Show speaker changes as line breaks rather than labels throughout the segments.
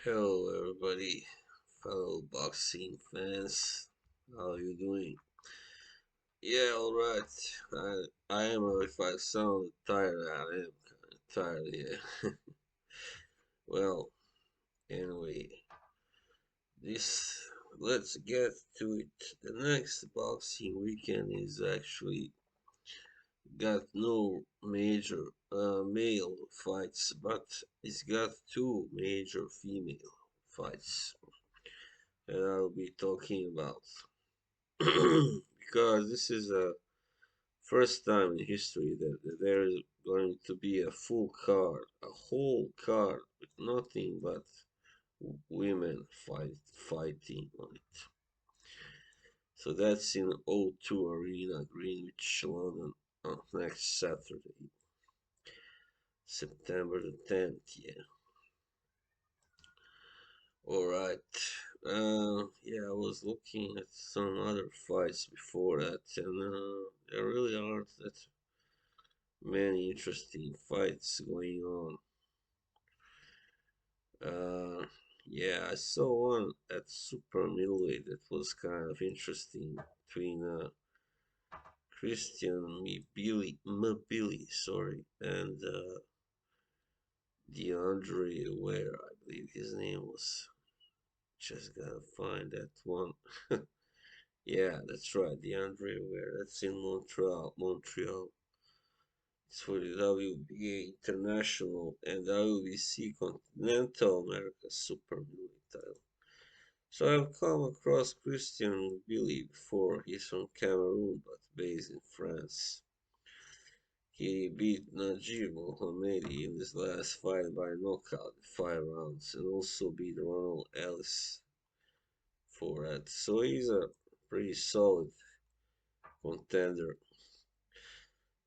Hello, everybody, fellow boxing fans. How are you doing? Yeah, all right. I am. If I sound tired, I am kind of tired. Yeah. Well, anyway, this. Let's get to it. The next boxing weekend is actually got no major male fights, but it's got two major female fights that I'll be talking about. Because this is a first time in history that there is going to be a full card, a whole card with nothing but women fighting on it. So that's in O2 Arena, Greenwich, London, on next Saturday, September the 10th. Yeah. All right. Yeah, I was looking at some other fights before that, and there really aren't that many interesting fights going on. Uh, yeah, I saw one at super middleweight that was kind of interesting between Christian Mabili, sorry, and DeAndre Ware, I believe his name was. Just gotta find that one. Yeah, that's right, DeAndre Ware. That's in Montreal. Montreal. It's for the WBA International and WBC Continental America Super Middleweight title. So I've come across Christian Billy before. He's from Cameroon but based in France. He beat Najib Mohammedi in his last fight by knockout in 5 rounds and also beat Ronald Ellis for that. So he's a pretty solid contender.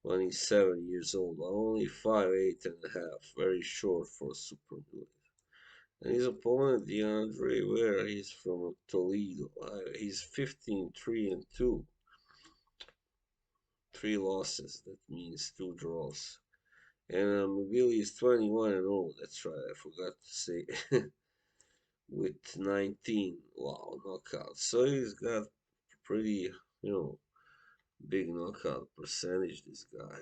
27 years old, only 5'8" and a half, very short for super middleweight. And his opponent, DeAndre Ware, he's from Toledo. He's 15-3-2. Three losses, that means two draws. And Mobili is 21-0, that's right, I forgot to say. With 19, wow, knockouts. So he's got pretty, big knockout percentage, this guy.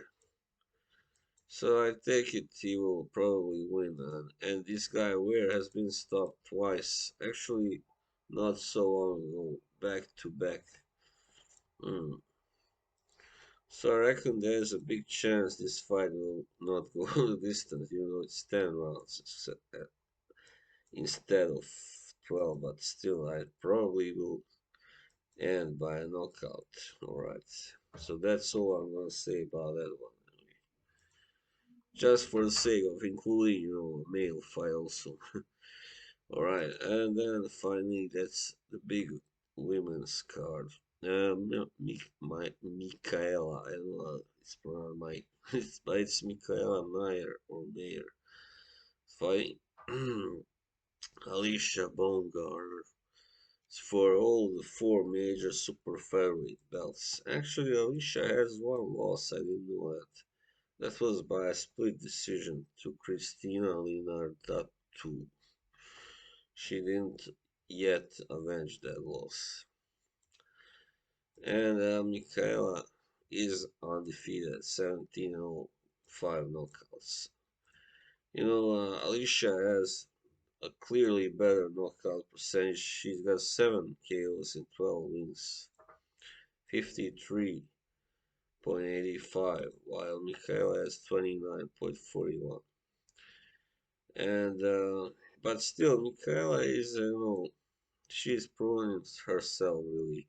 So I take it he will probably win. And this guy Ware has been stopped twice. Actually, not so long ago, back to back. Mm. So I reckon there's a big chance this fight will not go the distance. It's 10 rounds instead of 12, but still, I probably will end by a knockout. Alright. So that's all I'm gonna say about that one. Just for the sake of including, a male fight also. Alright, and then finally, that's the big women's card. Mikaela, I don't know how it's pronounced, it's Mikaela Meyer or Mayer. Fighting Alycia Baumgardner for all the four major super featherweight belts. Actually, Alycia has one loss, I didn't know that. That was by a split decision to Christina Linardatu. She didn't yet avenge that loss. And Mikaela is undefeated, 17-0, 5 knockouts. Alycia has a clearly better knockout percentage. She's got 7 KOs in 12 wins, 53.85, while Mikaela has 29.41. And but still, Mikaela is, she's proven herself really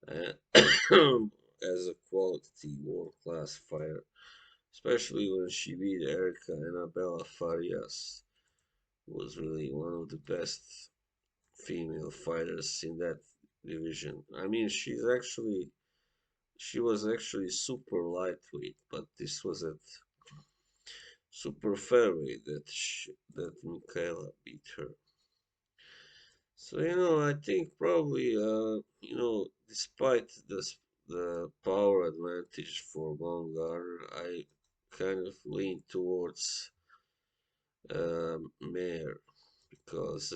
uh, as a quality world-class fighter, especially when she beat Erica Annabella Farias, who was really one of the best female fighters in that division. I mean, she was actually super lightweight, but this was at super featherweight that Mikaela beat her. So I think probably despite the power advantage for Baumgardner, I kind of lean towards Mayer because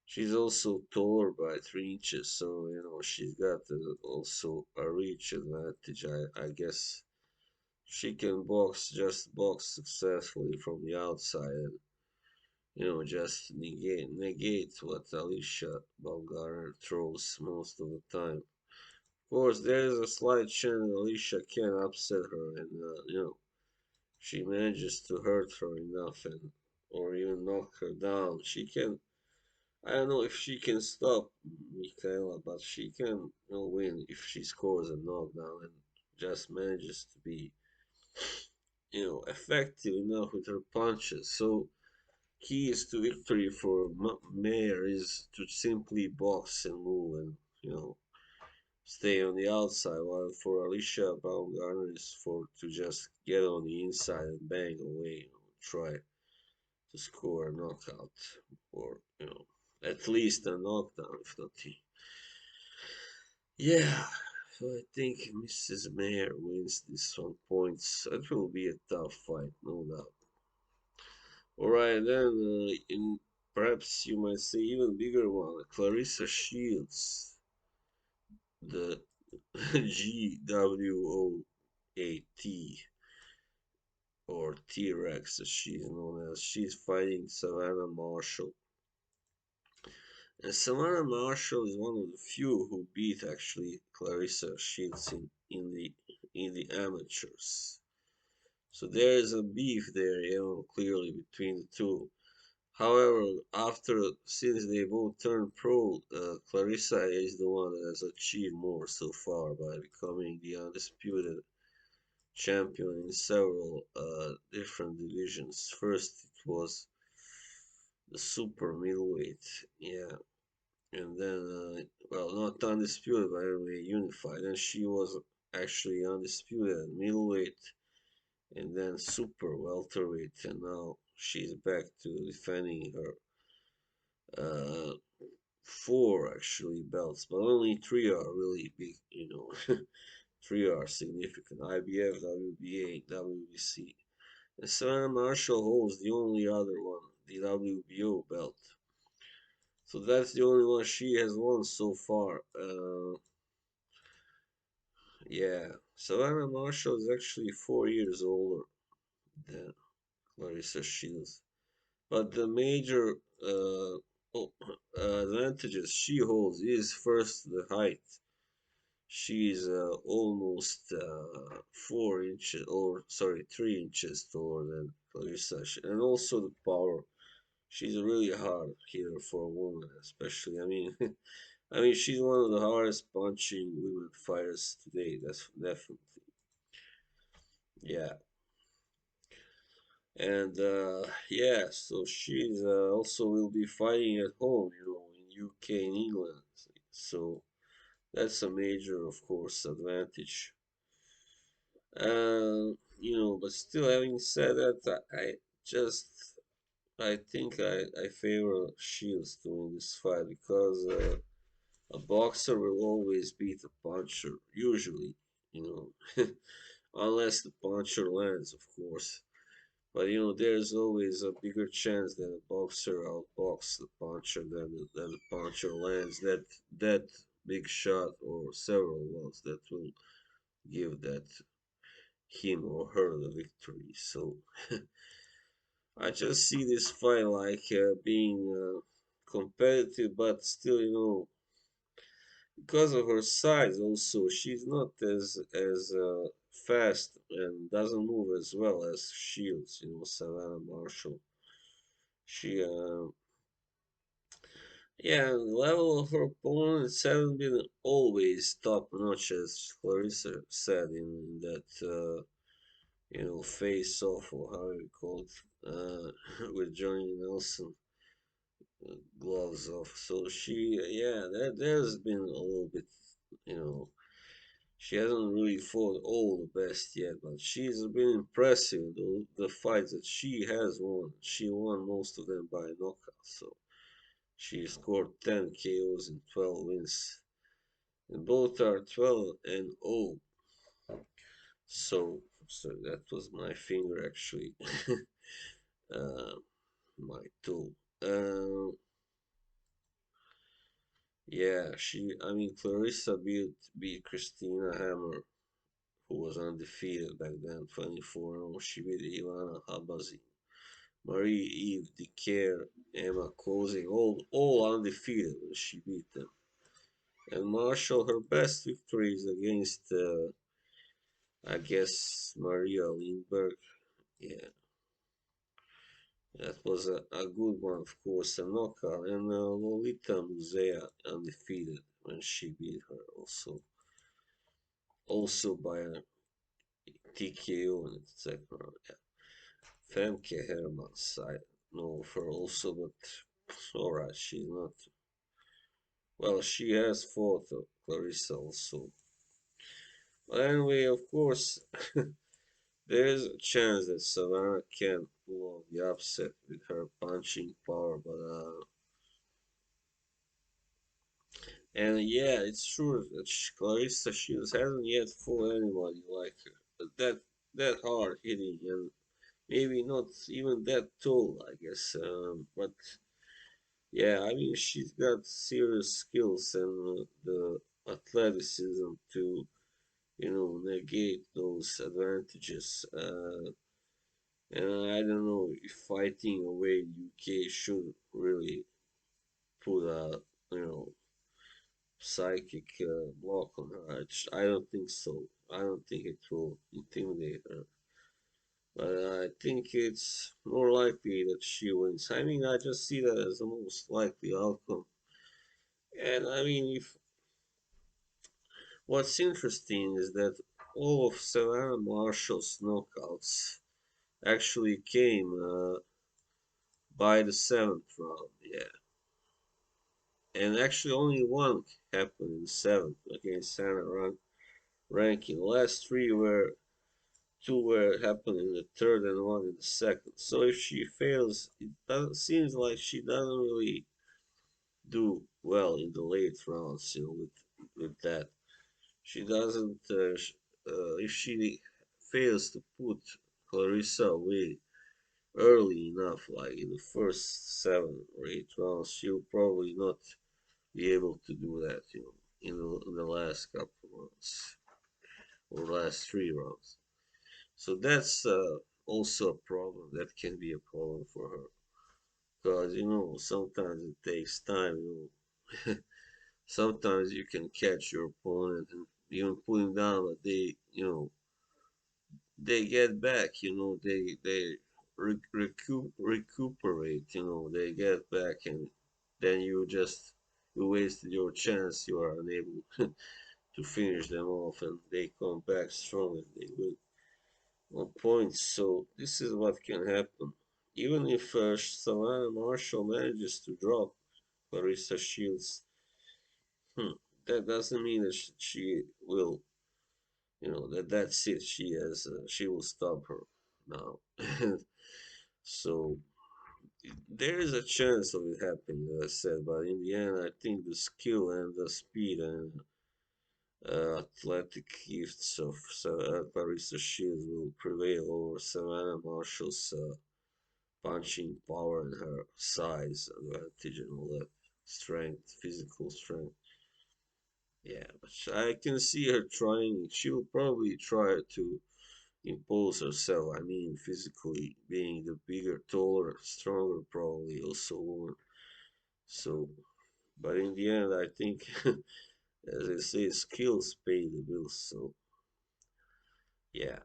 she's also taller by 3 inches, so she's got also a reach advantage. I guess she can box successfully from the outside, and just negate what Alycia Baumgardner throws most of the time. Of course, there is a slight chance Alycia can upset her, and she manages to hurt her enough, and or even knock her down. She can. I don't know if she can stop Mikaela, but she can win if she scores a knockdown and just manages to be effective enough with her punches. So keys to victory for Mayer is to simply box and move and stay on the outside, while for Alycia Baumgartner is for to just get on the inside and bang away, try to score a knockout or at least a knockdown, if not the yeah. So I think Mrs. Mayer wins this on points. It will be a tough fight, no doubt. Alright, then in perhaps you might say even bigger one, Claressa Shields, the GWO8T or T-Rex as she's known as. She's fighting Savannah Marshall. And Savannah Marshall is one of the few who beat actually Claressa Shields in the amateurs. So there is a beef there, clearly between the two. However, since they both turned pro, Clarissa is the one that has achieved more so far by becoming the undisputed champion in several different divisions. First, it was the super middleweight, yeah, and then, well, not undisputed, but anyway, unified. And she was actually undisputed at middleweight, and then super welterweight, and now she's back to defending her uh, four actually belts, but only three are really big, three are significant: IBF, WBA, WBC. And Savannah Marshall holds the only other one, the WBO belt. So that's the only one she has won so far. Yeah, Savannah Marshall is actually 4 years older than Claressa Shields. But the major oh, advantages she holds is first the height. She's almost 4 inches, or sorry, 3 inches taller than Clarissa, and also the power. She's a really hard hitter for a woman, especially. I mean, I mean, she's one of the hardest punching women fighters today. That's definitely, yeah. And yeah, so she's also will be fighting at home, in UK and England. So that's a major, of course, advantage. But still, having said that, just I think I favor Shields to win this fight because a boxer will always beat a puncher, usually, you know, unless the puncher lands, of course. But there's always a bigger chance that a boxer outboxes the puncher than the puncher lands that big shot or several ones that will give that him or her the victory. So I just see this fight like being competitive, but still, because of her size, also she's not as fast and doesn't move as well as Shields. Savannah Marshall. She, yeah, the level of her opponents haven't been always top notch, as Clarissa said in that. Face off or how you call it, with Johnny Nelson, gloves off. So yeah, there's been a little bit, you know, she hasn't really fought all the best yet, but she's been impressive. The fights that she has won, she won most of them by knockout. So she scored 10 KOs and 12 wins, and both are 12 and 0. So that was my finger actually. uh, my tool. Um, yeah, I mean, Clarissa beat Christina Hammer, who was undefeated back then, 24-0. She beat Ivana Habazi, Marie-Eve Dicker, Emma Kozing, all undefeated when she beat them. And Marshall, her best victories against, I guess, Maria Lindbergh. Yeah, that was a good one, of course, a knockout. And Lolita Musea undefeated when she beat her also by a TKO in the second round. Yeah. Femke Hermans, I know of her also, but alright, she's not. Well, she has fought Clarissa also. But anyway, of course, there is a chance that Savannah can pull off the upset with her punching power, but and yeah, it's true that Clarissa Shields hasn't yet fought anybody like her. That hard hitting and maybe not even that tall, I guess. But yeah, I mean she's got serious skills and the athleticism to negate those advantages. And I don't know if fighting away UK should really put a you know psychic block on her. I don't think so. I don't think it will intimidate her. But I think it's more likely that she wins. I mean, I just see that as the most likely outcome. And I mean, if what's interesting is that all of Savannah Marshall's knockouts actually came by the seventh round. Yeah, and actually only one happened in the seventh against Ranking. The last three were two were happened in the third and one in the second. So if she fails, it doesn't seems like she doesn't really do well in the late rounds. With that, she doesn't. If she fails to put Clarissa away early enough, like in the first 7 or 8 rounds, she'll probably not be able to do that. In the last couple of rounds or last 3 rounds. So that's also a problem. That can be a problem for her because sometimes it takes time. Sometimes you can catch your opponent and even put him down, but they get back. They recuperate. They get back, and then you wasted your chance. You are unable to finish them off, and they come back strong and they win on points. So this is what can happen. Even if Savannah Marshall manages to drop Clarissa Shields, hmm, that doesn't mean that she will, that's it. She will stop her now. So there is a chance of it happening, as I said, but in the end, I think the skill and the speed and athletic gifts of Clarissa Shields will prevail over Savannah Marshall's punching power and her size advantage and all that strength, physical strength. Yeah, but I can see her trying. She will probably try to impose herself. I mean, physically being the bigger, taller, stronger, probably also woman. So, but in the end, I think, as I say, skills pay the bills. So, yeah,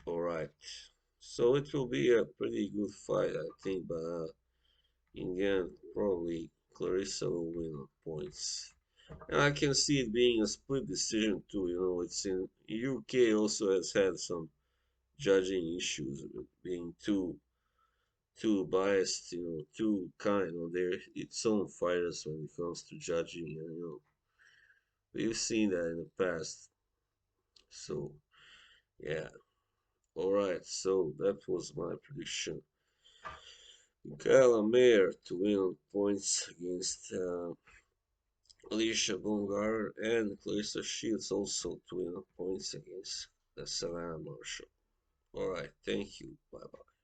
all right. So it will be a pretty good fight, I think. But in the end, probably Clarissa will win on points. And I can see it being a split decision too. It's in UK also has had some judging issues with being too biased, too kind on their its own fighters when it comes to judging. And we've seen that in the past. So yeah, all right. So that was my prediction. Mikaela Mayer to win on points against Alycia Baumgardner and Claressa Shields also to win on points against the Savannah Marshall. All right, thank you. Bye bye.